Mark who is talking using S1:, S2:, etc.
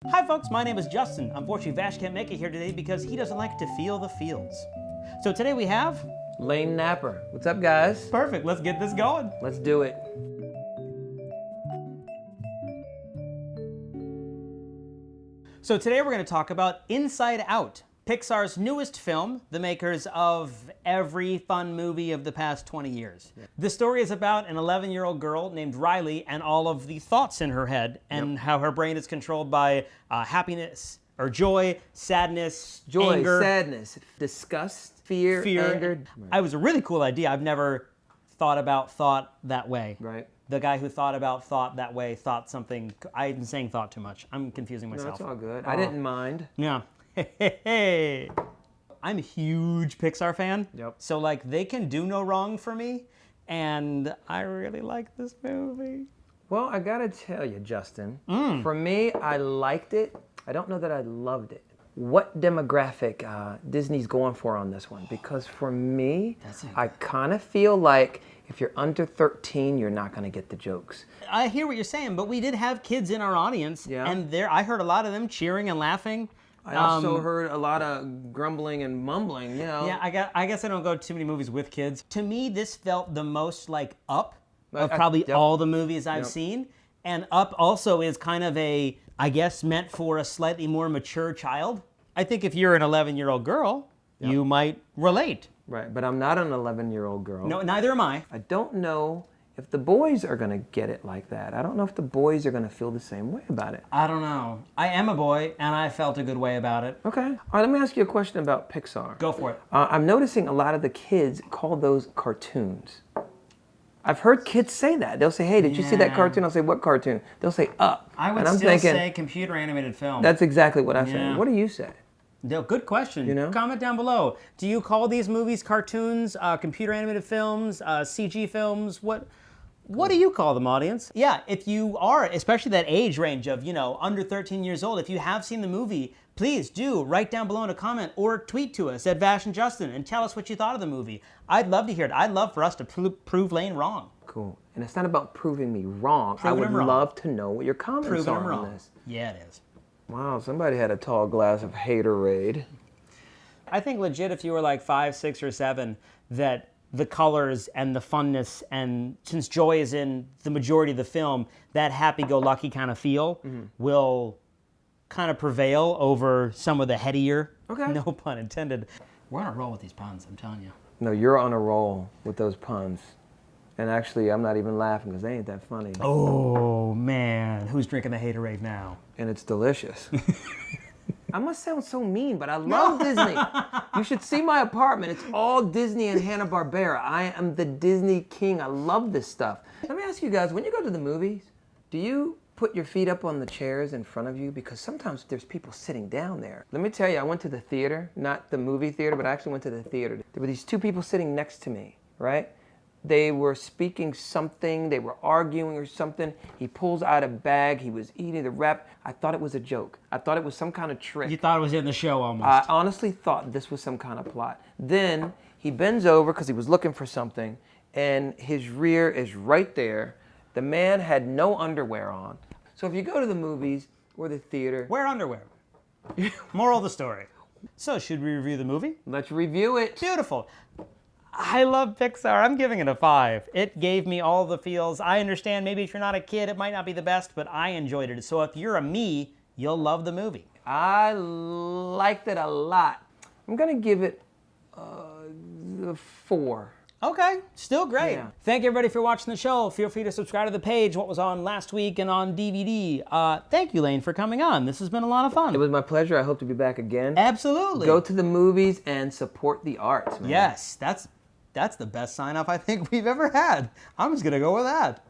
S1: Hi folks, my name is Justin. Unfortunately, Vash can't make it here today because he doesn't like to feel the feels. So today we have...
S2: Lane Napper. What's up, guys?
S1: Perfect, let's get this going.
S2: Let's do it.
S1: So today we're going to talk about Inside Out, Pixar's newest film, the makers of every fun movie of the past 20 years. Yeah. The story is about an 11-year-old girl named Riley and all of the thoughts in her head and how her brain is controlled by happiness or joy, sadness, anger.
S2: Sadness, disgust, fear, anger.
S1: It was a really cool idea. I've never thought about thought that way.
S2: Right.
S1: The guy who thought about thought that way thought something. I'm saying thought too much. I'm confusing myself.
S2: No, it's all good. I didn't mind.
S1: Yeah. Hey. I'm a huge Pixar fan.
S2: Yep.
S1: So like they can do no wrong for me, and I really like this movie.
S2: Well, I gotta tell you, Justin, for me, I liked it. I don't know that I loved it. What demographic Disney's going for on this one? Because for me, I kind of feel like if you're under 13, you're not gonna get the jokes.
S1: I hear what you're saying, but we did have kids in our audience, and I heard a lot of them cheering and laughing.
S2: I also heard a lot of grumbling and mumbling, you know.
S1: Yeah, I guess I don't go to too many movies with kids. To me, this felt the most like Up of probably all the movies I've seen. And Up also is kind of a, I guess, meant for a slightly more mature child. I think if you're an 11-year-old girl, you might relate.
S2: Right, but I'm not an 11-year-old girl.
S1: No, neither am I.
S2: I don't know if the boys are going to get it like that. I don't know if the boys are going to feel the same way about it.
S1: I don't know. I am a boy, and I felt a good way about it.
S2: Okay. All right, let me ask you a question about Pixar.
S1: Go for it.
S2: I'm noticing a lot of the kids call those cartoons. I've heard kids say that. They'll say, hey, did you see that cartoon? I'll say, what cartoon? They'll say, Up.
S1: I would say computer animated film.
S2: That's exactly what I say. What do you say?
S1: No, good question.
S2: You know?
S1: Comment down below. Do you call these movies cartoons, computer animated films, CG films? What do you call them, audience? Yeah, if you are, especially that age range of, under 13 years old, if you have seen the movie, please do write down below in a comment or tweet to us at Vash and Justin and tell us what you thought of the movie. I'd love to hear it. I'd love for us to prove Lane wrong.
S2: Cool. And it's not about proving me wrong. I would love to know what your comments are on this.
S1: Yeah, it is.
S2: Wow, somebody had a tall glass of haterade.
S1: I think legit if you were like 5, 6, or 7, that the colors and the funness, and since joy is in the majority of the film, that happy-go-lucky kind of feel will kind of prevail over some of the headier, no pun intended. We're on a roll with these puns, I'm telling you.
S2: No, you're on a roll with those puns. And actually, I'm not even laughing because they ain't that funny.
S1: Oh, man. Who's drinking the haterade now?
S2: And it's delicious. I must sound so mean, but I love Disney. You should see my apartment. It's all Disney and Hanna-Barbera. I am the Disney king. I love this stuff. Let me ask you guys, when you go to the movies, do you put your feet up on the chairs in front of you? Because sometimes there's people sitting down there. Let me tell you, I went to the theater, not the movie theater, but I actually went to the theater. There were these two people sitting next to me, right? They were speaking something, they were arguing or something. He pulls out a bag, he was eating the wrap. I thought it was a joke. I thought it was some kind of trick.
S1: You thought it was in the show almost.
S2: I honestly thought this was some kind of plot. Then he bends over because he was looking for something, and his rear is right there. The man had no underwear on. So if you go to the movies or the theater...
S1: Wear underwear. Moral of the story. So should we review the movie?
S2: Let's review it.
S1: Beautiful. I love Pixar. I'm giving it a 5. It gave me all the feels. I understand maybe if you're not a kid, it might not be the best, but I enjoyed it. So if you're a me, you'll love the movie.
S2: I liked it a lot. I'm going to give it a 4.
S1: Okay, still great.
S2: Yeah.
S1: Thank everybody for watching the show. Feel free to subscribe to the page, what was on last week and on DVD. Thank you, Lane, for coming on. This has been a lot of fun.
S2: It was my pleasure. I hope to be back again.
S1: Absolutely.
S2: Go to the movies and support the arts, man.
S1: Yes, that's the best sign-off I think we've ever had. I'm just going to go with that.